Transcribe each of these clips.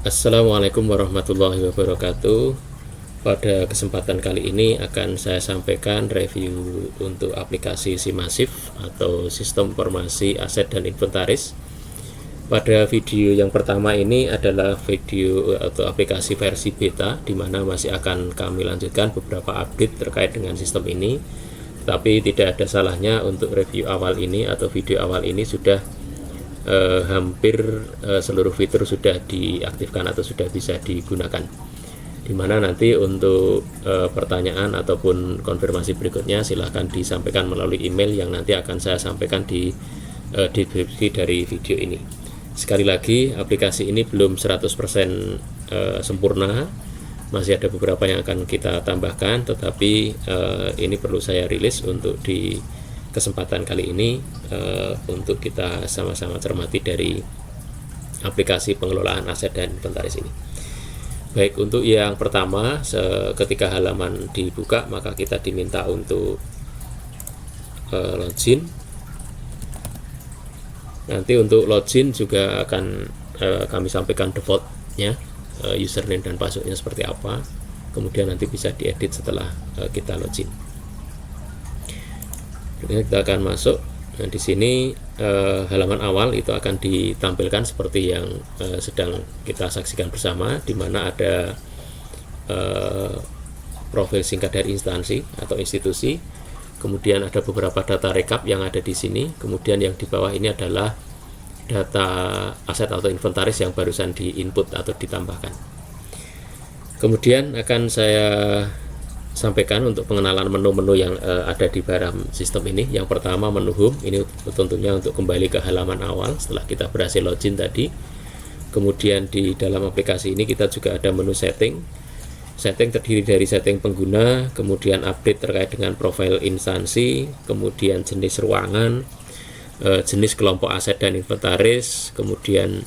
Assalamualaikum warahmatullahi wabarakatuh. Pada kesempatan kali ini akan saya sampaikan review untuk aplikasi SIMASIF atau Sistem Informasi Aset dan Inventaris. Pada video yang pertama ini adalah video atau aplikasi versi beta, di mana masih akan kami lanjutkan beberapa update terkait dengan sistem ini. Tapi tidak ada salahnya untuk review awal ini atau video awal ini sudah hampir seluruh fitur sudah diaktifkan atau sudah bisa digunakan, dimana nanti untuk pertanyaan ataupun konfirmasi berikutnya silahkan disampaikan melalui email yang nanti akan saya sampaikan di deskripsi dari video ini. Sekali lagi, aplikasi ini belum 100% sempurna, masih ada beberapa yang akan kita tambahkan, tetapi ini perlu saya rilis untuk di kesempatan kali ini untuk kita sama-sama cermati dari aplikasi pengelolaan aset dan inventaris ini. Baik, untuk yang pertama, ketika halaman dibuka maka kita diminta untuk login. Nanti untuk login juga akan kami sampaikan defaultnya, username dan passwordnya seperti apa, kemudian nanti bisa diedit setelah kita login. Kita akan masuk. Nah, di sini halaman awal itu akan ditampilkan seperti yang sedang kita saksikan bersama, di mana ada profil singkat dari instansi atau institusi, kemudian ada beberapa data rekap yang ada di sini, kemudian yang di bawah ini adalah data aset atau inventaris yang barusan di-input atau ditambahkan. Kemudian akan saya sampaikan untuk pengenalan menu-menu yang ada di dalam sistem ini. Yang pertama, menu home. Ini tentunya untuk kembali ke halaman awal setelah kita berhasil login tadi. Kemudian di dalam aplikasi ini kita juga ada menu setting. Setting terdiri dari setting pengguna, kemudian update terkait dengan profil instansi, kemudian jenis ruangan, jenis kelompok aset dan inventaris, kemudian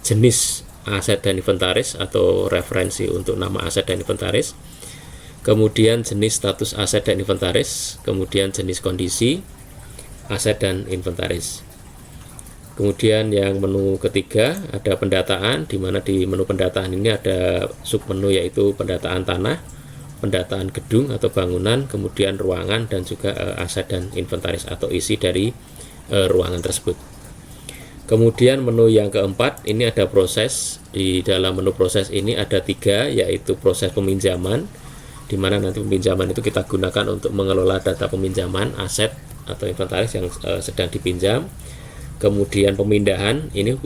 jenis aset dan inventaris atau referensi untuk nama aset dan inventaris, kemudian jenis status aset dan inventaris, kemudian jenis kondisi aset dan inventaris. Kemudian yang menu ketiga ada pendataan, di mana di menu pendataan ini ada submenu yaitu pendataan tanah, pendataan gedung atau bangunan, kemudian ruangan dan juga aset dan inventaris atau isi dari ruangan tersebut. Kemudian menu yang keempat ini ada proses. Di dalam menu proses ini ada 3, yaitu proses peminjaman, di mana nanti peminjaman itu kita gunakan untuk mengelola data peminjaman aset atau inventaris yang sedang dipinjam. Kemudian pemindahan ini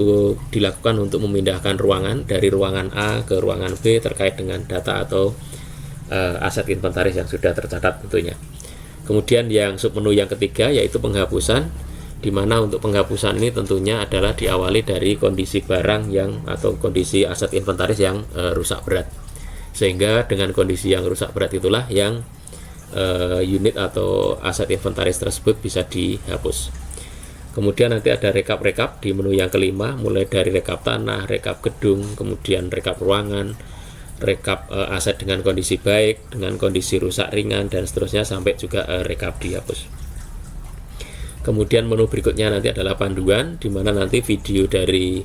dilakukan untuk memindahkan ruangan dari ruangan A ke ruangan B terkait dengan data atau aset inventaris yang sudah tercatat tentunya. Kemudian yang submenu yang ketiga yaitu penghapusan, di mana untuk penghapusan ini tentunya adalah diawali dari kondisi barang yang atau kondisi aset inventaris yang rusak berat. Sehingga dengan kondisi yang rusak berat itulah yang unit atau aset inventaris tersebut bisa dihapus. Kemudian nanti ada rekap-rekap di menu yang kelima, mulai dari rekap tanah, rekap gedung, kemudian rekap ruangan, rekap aset dengan kondisi baik, dengan kondisi rusak ringan, dan seterusnya sampai juga rekap dihapus. Kemudian menu berikutnya nanti adalah panduan, di mana nanti video dari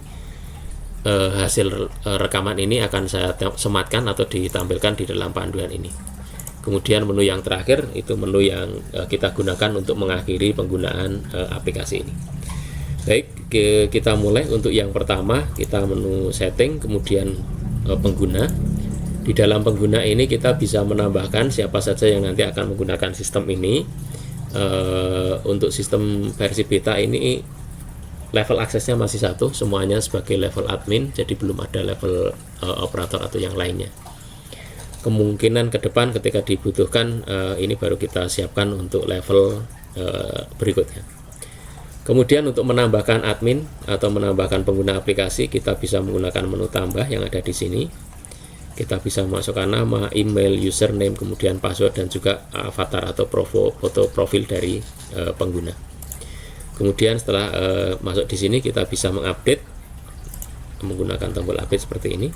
hasil rekaman ini akan saya sematkan atau ditampilkan di dalam panduan ini. Kemudian menu yang terakhir itu menu yang kita gunakan untuk mengakhiri penggunaan aplikasi ini. Baik, kita mulai. Untuk yang pertama kita menu setting, kemudian pengguna. Di dalam pengguna ini kita bisa menambahkan siapa saja yang nanti akan menggunakan sistem ini. Untuk sistem versi beta ini level aksesnya masih 1, semuanya sebagai level admin, jadi belum ada level operator atau yang lainnya. Kemungkinan ke depan ketika dibutuhkan ini baru kita siapkan untuk level berikutnya. Kemudian untuk menambahkan admin atau menambahkan pengguna aplikasi, kita bisa menggunakan menu tambah yang ada di sini. Kita bisa memasukkan nama, email, username, kemudian password dan juga avatar atau foto profil dari pengguna. Kemudian setelah masuk di sini kita bisa mengupdate menggunakan tombol update seperti ini.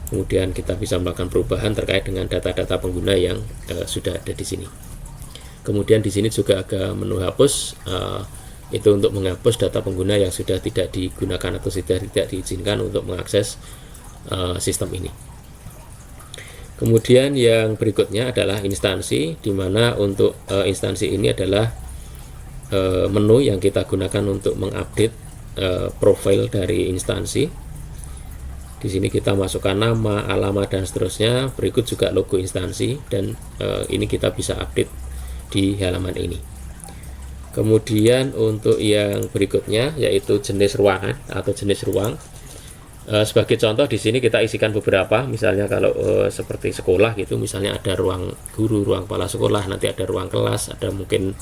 Kemudian kita bisa melakukan perubahan terkait dengan data-data pengguna yang sudah ada di sini. Kemudian di sini juga ada menu hapus, itu untuk menghapus data pengguna yang sudah tidak digunakan atau sudah tidak diizinkan untuk mengakses sistem ini. Kemudian yang berikutnya adalah instansi, di mana untuk instansi ini adalah menu yang kita gunakan untuk mengupdate profil dari instansi. Di sini kita masukkan nama, alamat, dan seterusnya. Berikut juga logo instansi, dan ini kita bisa update di halaman ini. Kemudian untuk yang berikutnya yaitu jenis ruangan atau jenis ruang. Sebagai contoh di sini kita isikan beberapa, misalnya kalau seperti sekolah gitu, misalnya ada ruang guru, ruang kepala sekolah, nanti ada ruang kelas, ada mungkin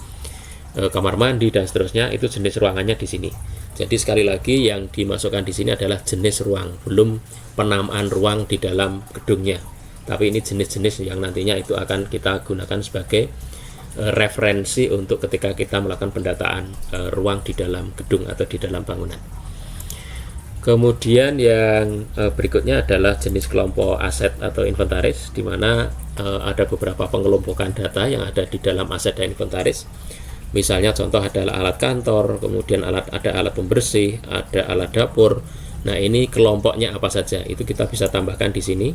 kamar mandi dan seterusnya. Itu jenis ruangannya di sini. Jadi sekali lagi yang dimasukkan di sini adalah jenis ruang, belum penamaan ruang di dalam gedungnya. Tapi ini jenis-jenis yang nantinya itu akan kita gunakan sebagai referensi untuk ketika kita melakukan pendataan ruang di dalam gedung atau di dalam bangunan. Kemudian yang berikutnya adalah jenis kelompok aset atau inventaris, di mana ada beberapa pengelompokan data yang ada di dalam aset dan inventaris. Misalnya contoh adalah alat kantor, kemudian ada alat pembersih, ada alat dapur. Nah, ini kelompoknya apa saja, itu kita bisa tambahkan di sini.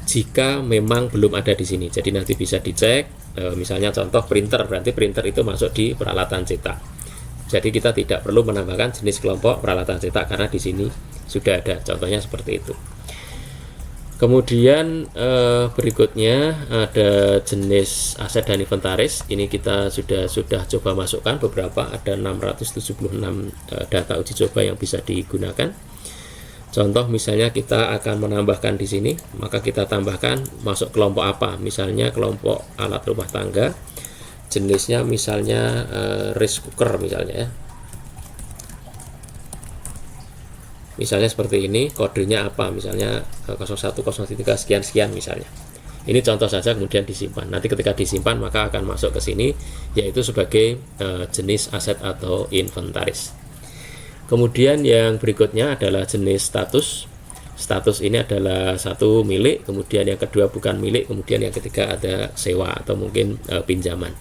Jika memang belum ada di sini, jadi nanti bisa dicek. Misalnya contoh printer, berarti printer itu masuk di peralatan cetak. Jadi kita tidak perlu menambahkan jenis kelompok peralatan cetak karena di sini sudah ada. Contohnya seperti itu. Kemudian berikutnya ada jenis aset dan inventaris. Ini kita sudah coba masukkan beberapa, ada 676 data uji coba yang bisa digunakan. Contoh misalnya kita akan menambahkan di sini, maka kita tambahkan masuk kelompok apa? Misalnya kelompok alat rumah tangga. Jenisnya misalnya rice cooker misalnya ya. Misalnya seperti ini, kodenya apa? Misalnya 0103 sekian-sekian misalnya. Ini contoh saja, kemudian disimpan. Nanti ketika disimpan maka akan masuk ke sini, yaitu sebagai jenis aset atau inventaris. Kemudian yang berikutnya adalah jenis status. Status ini adalah satu milik, kemudian yang kedua bukan milik, kemudian yang ketiga ada sewa atau mungkin pinjaman.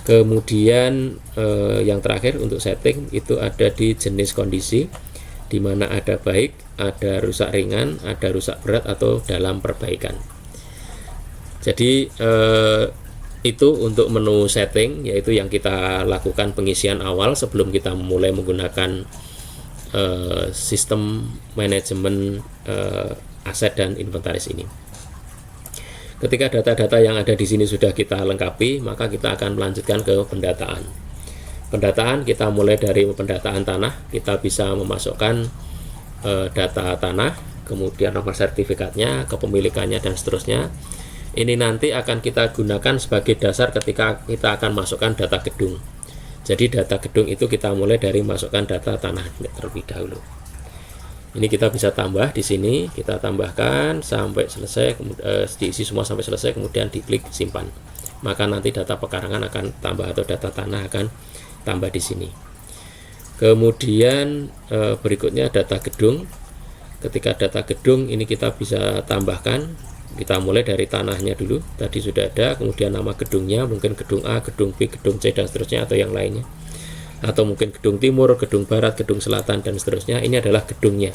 Kemudian yang terakhir untuk setting itu ada di jenis kondisi, di mana ada baik, ada rusak ringan, ada rusak berat atau dalam perbaikan. Jadi itu untuk menu setting, yaitu yang kita lakukan pengisian awal sebelum kita mulai menggunakan sistem manajemen aset dan inventaris ini. Ketika data-data yang ada di sini sudah kita lengkapi, maka kita akan melanjutkan ke pendataan. Pendataan kita mulai dari pendataan tanah, kita bisa memasukkan data tanah, kemudian nomor sertifikatnya, kepemilikannya dan seterusnya. Ini nanti akan kita gunakan sebagai dasar ketika kita akan masukkan data gedung. Jadi data gedung itu kita mulai dari masukkan data tanah terlebih dahulu. Ini kita bisa tambah di sini, kita tambahkan sampai selesai, diisi semua sampai selesai, kemudian diklik simpan. Maka nanti data pekarangan akan tambah atau data tanah akan tambah di sini. Kemudian berikutnya data gedung. Ketika data gedung ini kita bisa tambahkan, kita mulai dari tanahnya dulu. Tadi sudah ada, kemudian nama gedungnya, mungkin gedung A, gedung B, gedung C dan seterusnya atau yang lainnya. Atau mungkin gedung timur, gedung barat, gedung selatan dan seterusnya. Ini adalah gedungnya,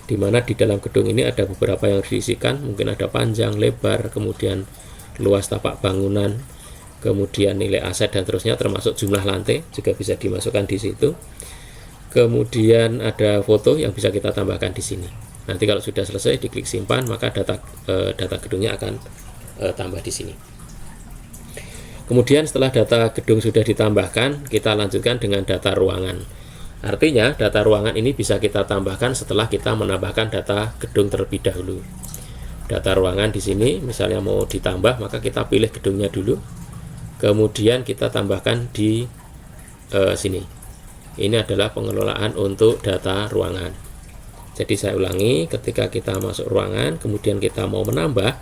dimana di dalam gedung ini ada beberapa yang diisikan, mungkin ada panjang, lebar, kemudian luas tapak bangunan, kemudian nilai aset dan seterusnya, termasuk jumlah lantai juga bisa dimasukkan di situ. Kemudian ada foto yang bisa kita tambahkan di sini. Nanti kalau sudah selesai diklik simpan, maka data gedungnya akan tambah di sini. Kemudian setelah data gedung sudah ditambahkan, kita lanjutkan dengan data ruangan. Artinya data ruangan ini bisa kita tambahkan setelah kita menambahkan data gedung terlebih dahulu. Data ruangan di sini misalnya mau ditambah, maka kita pilih gedungnya dulu. Kemudian kita tambahkan di sini. Ini adalah pengelolaan untuk data ruangan. Jadi saya ulangi, ketika kita masuk ruangan, kemudian kita mau menambah,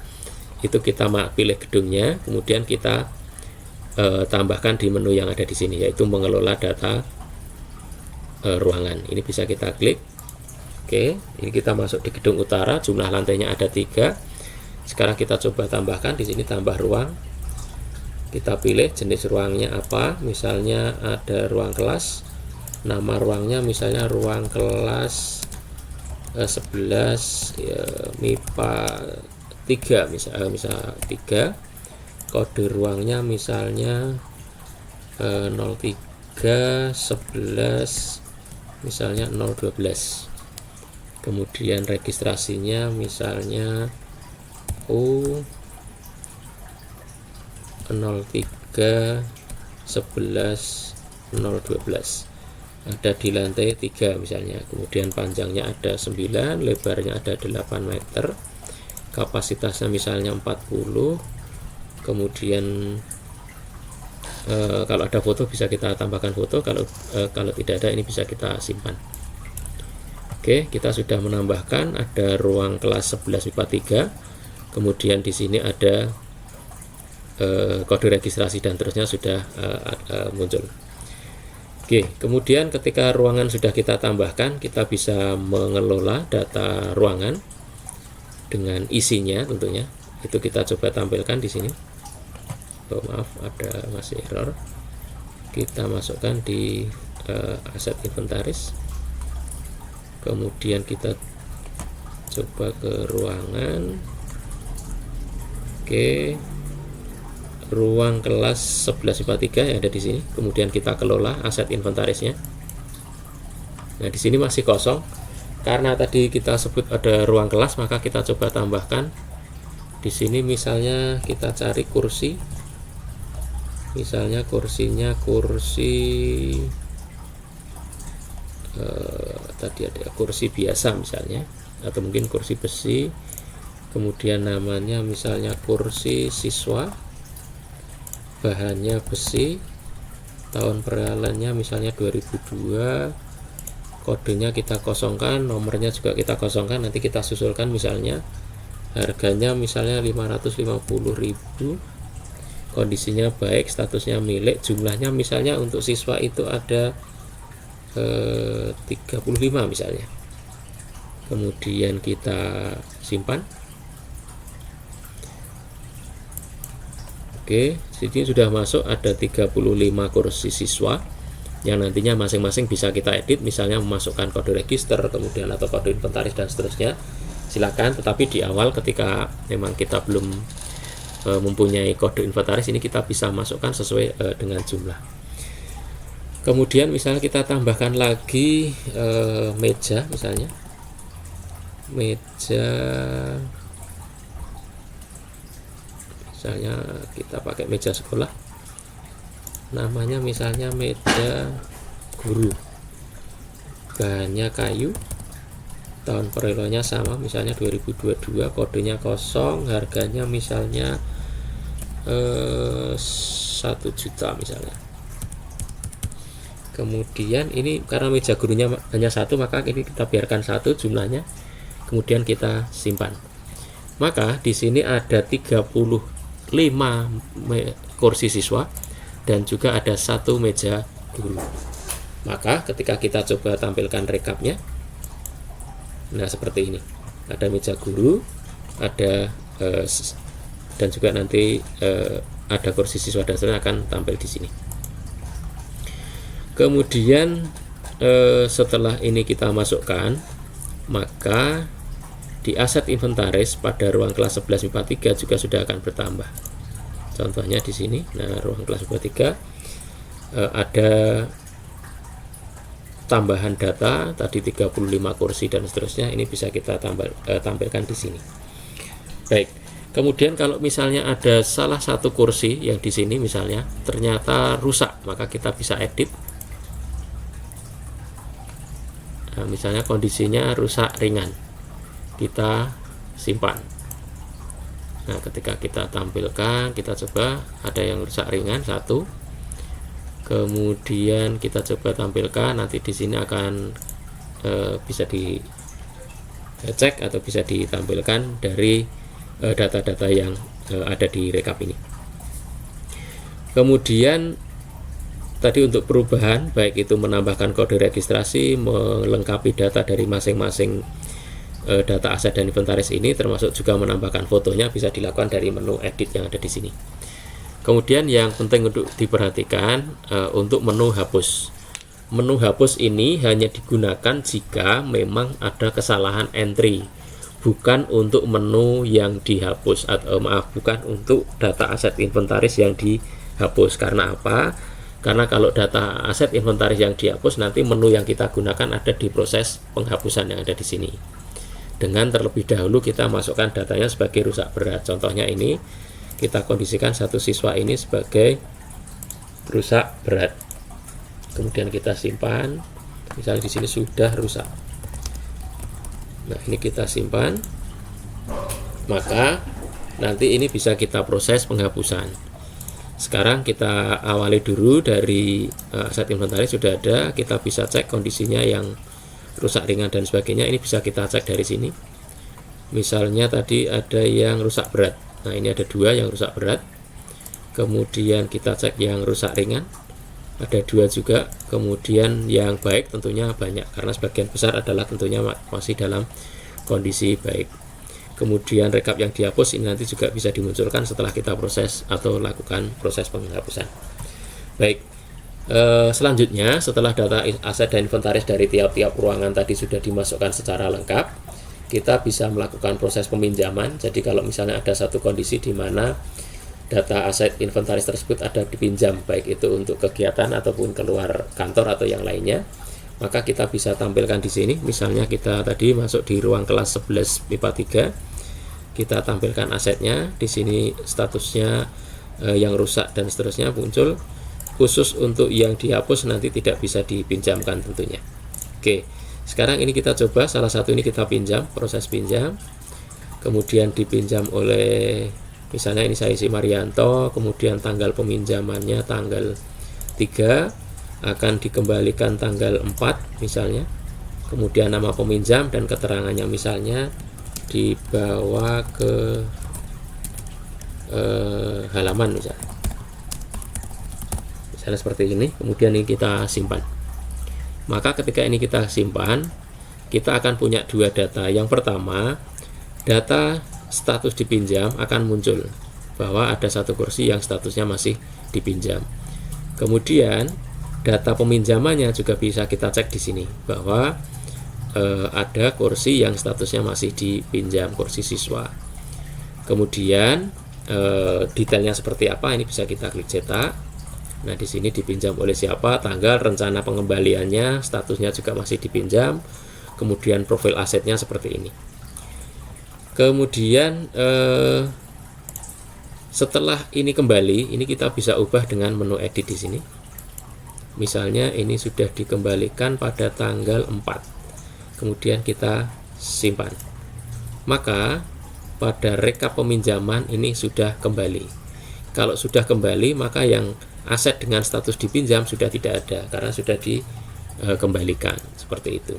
itu kita pilih gedungnya, kemudian kita tambahkan di menu yang ada di sini, yaitu mengelola data ruangan. Ini bisa kita klik. Oke, ini kita masuk di gedung utara, jumlah lantainya ada 3. Sekarang kita coba tambahkan di sini, tambah ruang. Kita pilih jenis ruangnya apa, misalnya ada ruang kelas, nama ruangnya misalnya ruang kelas 11 ya, MIPA 3 misal 3, kode ruangnya misalnya 03 11 misalnya 012, kemudian registrasinya misalnya U 03 11 012, ada di lantai 3 misalnya, kemudian panjangnya ada 9, lebarnya ada 8 meter, kapasitasnya misalnya 40, kemudian kalau ada foto bisa kita tambahkan foto, kalau tidak ada ini bisa kita simpan. Oke, kita sudah menambahkan ada ruang kelas 11 MIPA 3, kemudian di sini ada kode registrasi dan terusnya sudah muncul. Oke, kemudian ketika ruangan sudah kita tambahkan, kita bisa mengelola data ruangan dengan isinya tentunya. Itu kita coba tampilkan di sini. Oh, maaf, ada masih error. Kita masukkan di aset inventaris. Kemudian kita coba ke ruangan. Oke. Ruang kelas 11 MIPA 3 yang ada di sini. Kemudian kita kelola aset inventarisnya. Nah, di sini masih kosong. Karena tadi kita sebut ada ruang kelas, maka kita coba tambahkan. Di sini misalnya kita cari kursi. Misalnya kursinya kursi tadi ada kursi biasa misalnya, atau mungkin kursi besi. Kemudian namanya misalnya kursi siswa. Bahannya besi, tahun peralihannya misalnya 2002, kodenya kita kosongkan, nomornya juga kita kosongkan, nanti kita susulkan misalnya harganya misalnya 550.000, kondisinya baik, statusnya milik, jumlahnya misalnya untuk siswa itu ada 35 misalnya. Kemudian kita simpan. Oke, sini sudah masuk ada 35 kursi siswa yang nantinya masing-masing bisa kita edit, misalnya memasukkan kode register, kemudian atau kode inventaris dan seterusnya. Silakan, tetapi di awal ketika memang kita belum mempunyai kode inventaris, ini kita bisa masukkan sesuai dengan jumlah. Kemudian misalnya kita tambahkan lagi meja, misalnya meja, misalnya kita pakai meja sekolah, namanya misalnya meja guru, bahannya kayu, tahun perelonya sama misalnya 2022, kodenya kosong, harganya misalnya 1 juta misalnya. Kemudian ini karena meja gurunya hanya satu, maka ini kita biarkan satu jumlahnya, kemudian kita simpan. Maka di sini ada 35 kursi siswa dan juga ada 1 meja guru. Maka ketika kita coba tampilkan rekapnya, nah seperti ini, ada meja guru, ada dan juga nanti ada kursi siswa dan seterusnya akan tampil di sini. Kemudian setelah ini kita masukkan, maka di aset inventaris pada ruang kelas 11 MIPA 3 juga sudah akan bertambah. Contohnya di sini, nah ruang kelas MIPA 3 ada tambahan data tadi 35 kursi dan seterusnya, ini bisa kita tampilkan di sini. Baik. Kemudian kalau misalnya ada salah satu kursi yang di sini misalnya ternyata rusak, maka kita bisa edit. Nah, misalnya kondisinya rusak ringan, kita simpan. Nah, ketika kita tampilkan, kita coba ada yang rusak ringan 1. Kemudian kita coba tampilkan, nanti di sini akan bisa dicek atau bisa ditampilkan dari data-data yang ada di rekap ini. Kemudian tadi untuk perubahan, baik itu menambahkan kode registrasi, melengkapi data dari masing-masing data aset dan inventaris ini, termasuk juga menambahkan fotonya, bisa dilakukan dari menu edit yang ada di sini. Kemudian yang penting untuk diperhatikan untuk menu hapus. menu hapus ini hanya digunakan jika memang ada kesalahan entry, bukan untuk menu yang dihapus, atau bukan untuk data aset inventaris yang dihapus. Karena apa? Karena kalau data aset inventaris yang dihapus, nanti menu yang kita gunakan ada di proses penghapusan yang ada di sini. Dengan terlebih dahulu kita masukkan datanya sebagai rusak berat. Contohnya ini kita kondisikan satu siswa ini sebagai rusak berat. Kemudian kita simpan, misalnya di sini sudah rusak. Nah, ini kita simpan. Maka nanti ini bisa kita proses penghapusan. Sekarang kita awali dulu dari aset inventaris sudah ada, kita bisa cek kondisinya yang rusak ringan dan sebagainya. Ini bisa kita cek dari sini. Misalnya tadi ada yang rusak berat. Nah, ini ada 2 yang rusak berat. Kemudian kita cek yang rusak ringan, ada 2 juga. Kemudian yang baik tentunya banyak, karena sebagian besar adalah tentunya masih dalam kondisi baik. Kemudian rekap yang dihapus ini nanti juga bisa dimunculkan setelah kita proses atau lakukan proses penghapusan. Baik, selanjutnya setelah data aset dan inventaris dari tiap-tiap ruangan tadi sudah dimasukkan secara lengkap, kita bisa melakukan proses peminjaman. Jadi kalau misalnya ada satu kondisi di mana data aset inventaris tersebut ada dipinjam, baik itu untuk kegiatan ataupun keluar kantor atau yang lainnya, maka kita bisa tampilkan di sini. Misalnya kita tadi masuk di ruang kelas 11 MIPA 3, kita tampilkan asetnya di sini, statusnya yang rusak dan seterusnya muncul. Khusus untuk yang dihapus nanti tidak bisa dipinjamkan tentunya. Oke, sekarang ini kita coba salah satu ini kita pinjam, proses pinjam, kemudian dipinjam oleh, misalnya ini saya isi Marianto, kemudian tanggal peminjamannya tanggal 3, akan dikembalikan tanggal 4 misalnya. Kemudian nama peminjam dan keterangannya misalnya dibawa ke halaman misalnya seperti ini. Kemudian ini kita simpan. Maka ketika ini kita simpan, kita akan punya 2 data. Yang pertama, data status dipinjam akan muncul bahwa ada satu kursi yang statusnya masih dipinjam. Kemudian data peminjamannya juga bisa kita cek di sini bahwa ada kursi yang statusnya masih dipinjam, kursi siswa. Kemudian detailnya seperti apa ini bisa kita klik cetak. Nah, di sini dipinjam oleh siapa, tanggal, rencana pengembaliannya, statusnya juga masih dipinjam. Kemudian profil asetnya seperti ini. Kemudian setelah ini kembali, ini kita bisa ubah dengan menu edit di sini. Misalnya ini sudah dikembalikan pada tanggal 4. Kemudian kita simpan. Maka pada rekap peminjaman ini sudah kembali. Kalau sudah kembali, maka yang aset dengan status dipinjam sudah tidak ada karena sudah dikembalikan seperti itu.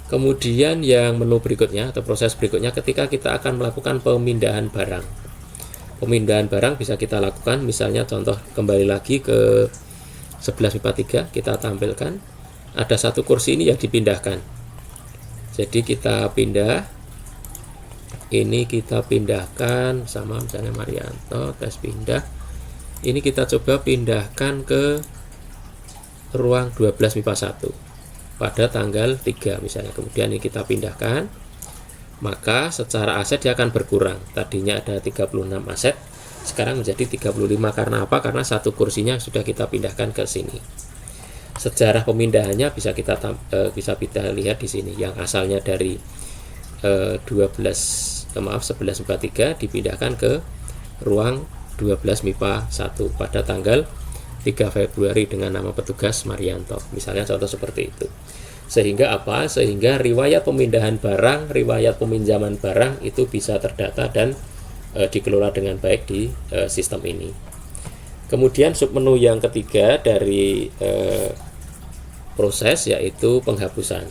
Kemudian yang menu berikutnya atau proses berikutnya ketika kita akan melakukan pemindahan barang. Pemindahan barang bisa kita lakukan, misalnya contoh kembali lagi ke 11 MIPA 3, kita tampilkan ada satu kursi ini yang dipindahkan. Jadi kita pindah, ini kita pindahkan sama misalnya Marianto, tes pindah. Ini kita coba pindahkan ke ruang 12 MIPA 1 pada tanggal 3 misalnya. Kemudian ini kita pindahkan, maka secara aset dia akan berkurang. Tadinya ada 36 aset, sekarang menjadi 35. Karena apa? Karena satu kursinya sudah kita pindahkan ke sini. Sejarah pemindahannya bisa kita lihat di sini. Yang asalnya dari 11 MIPA 3 dipindahkan ke ruang 12 MIPA 1 pada tanggal 3 Februari dengan nama petugas Marianto. Misalnya contoh seperti itu. Sehingga apa? Sehingga riwayat pemindahan barang, riwayat peminjaman barang itu bisa terdata dan dikelola dengan baik di sistem ini. Kemudian submenu yang ketiga dari proses yaitu penghapusan.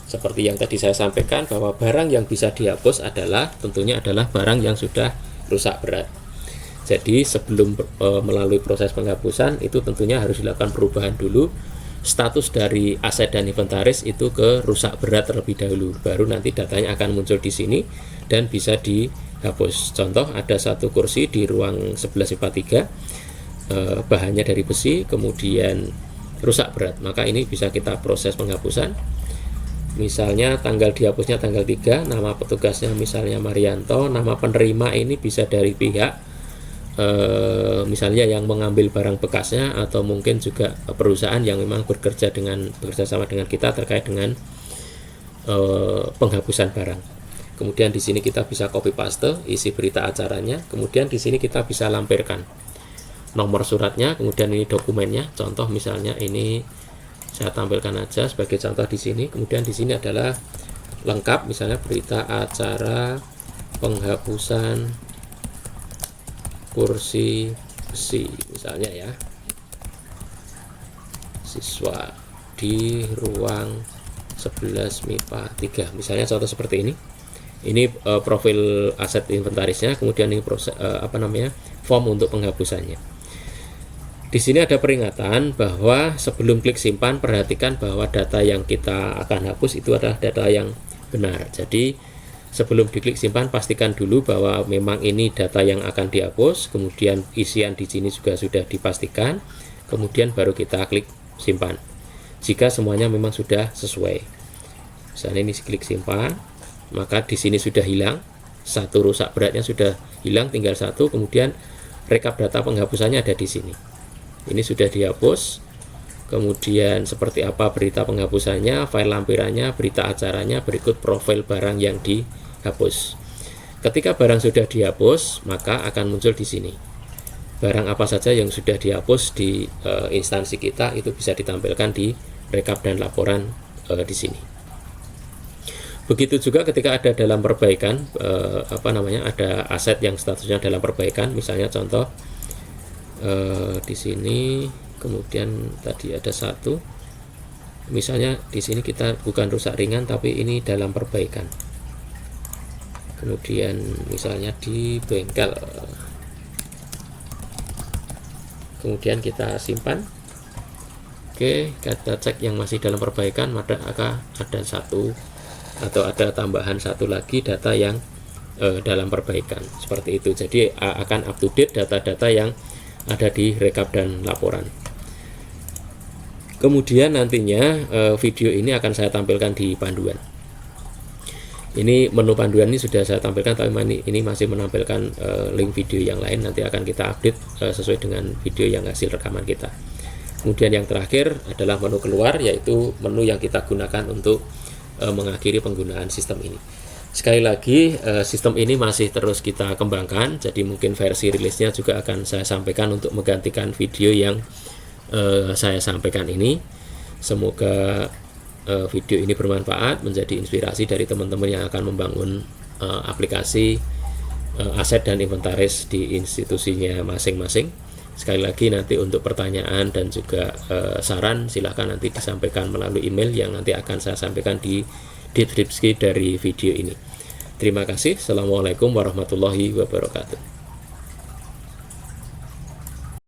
Seperti yang tadi saya sampaikan bahwa barang yang bisa dihapus adalah tentunya adalah barang yang sudah rusak berat. Jadi sebelum melalui proses penghapusan itu tentunya harus dilakukan perubahan dulu. Status dari aset dan inventaris itu ke rusak berat terlebih dahulu. Baru nanti datanya akan muncul di sini dan bisa dihapus. Contoh ada satu kursi di ruang 11 MIPA 3, bahannya dari besi, kemudian rusak berat, maka ini bisa kita proses penghapusan. Misalnya tanggal dihapusnya tanggal 3, nama petugasnya misalnya Marianto, nama penerima ini bisa dari pihak misalnya yang mengambil barang bekasnya, atau mungkin juga perusahaan yang memang bekerja sama dengan kita terkait dengan penghapusan barang. Kemudian di sini kita bisa copy paste isi berita acaranya, kemudian di sini kita bisa lampirkan nomor suratnya, kemudian ini dokumennya. Contoh misalnya ini saya tampilkan aja sebagai contoh di sini. Kemudian di sini adalah lengkap, misalnya berita acara penghapusan kursi besi misalnya ya, siswa di ruang 11 MIPA 3 misalnya, contoh seperti ini. Ini profil aset inventarisnya, kemudian ini proses form untuk penghapusannya. Di sini ada peringatan bahwa sebelum klik simpan, perhatikan bahwa data yang kita akan hapus itu adalah data yang benar. Jadi sebelum diklik simpan, pastikan dulu bahwa memang ini data yang akan dihapus, kemudian isian di sini juga sudah dipastikan, kemudian baru kita klik simpan. Jika semuanya memang sudah sesuai, misalnya ini klik simpan, maka di sini sudah hilang, satu rusak beratnya sudah hilang, tinggal satu, kemudian rekap data penghapusannya ada di sini. Ini sudah dihapus, kemudian seperti apa berita penghapusannya, file lampirannya, berita acaranya, berikut profil barang yang dihapus. Ketika barang sudah dihapus, maka akan muncul di sini barang apa saja yang sudah dihapus di instansi kita, itu bisa ditampilkan di rekap dan laporan di sini. Begitu juga ketika ada dalam perbaikan, ada aset yang statusnya dalam perbaikan, misalnya contoh di sini. Kemudian tadi ada satu, misalnya di sini kita bukan rusak ringan tapi ini dalam perbaikan. Kemudian misalnya di bengkel, kemudian kita simpan. Oke, kita cek yang masih dalam perbaikan, maka ada satu atau ada tambahan satu lagi data yang dalam perbaikan, seperti itu. Jadi akan up to date data-data yang ada di rekap dan laporan. Kemudian nantinya video ini akan saya tampilkan di panduan. Ini menu panduan ini sudah saya tampilkan, tapi ini masih menampilkan link video yang lain. Nanti akan kita update sesuai dengan video yang hasil rekaman kita. Kemudian yang terakhir adalah menu keluar, yaitu menu yang kita gunakan untuk mengakhiri penggunaan sistem ini. Sekali lagi, sistem ini masih terus kita kembangkan, jadi mungkin versi rilisnya juga akan saya sampaikan untuk menggantikan video yang saya sampaikan ini. Semoga video ini bermanfaat, menjadi inspirasi dari teman-teman yang akan membangun aplikasi aset dan inventaris di institusinya masing-masing. Sekali lagi, nanti untuk pertanyaan dan juga saran silahkan nanti disampaikan melalui email yang nanti akan saya sampaikan di deskripsi dari video ini. Terima kasih. Assalamualaikum warahmatullahi wabarakatuh.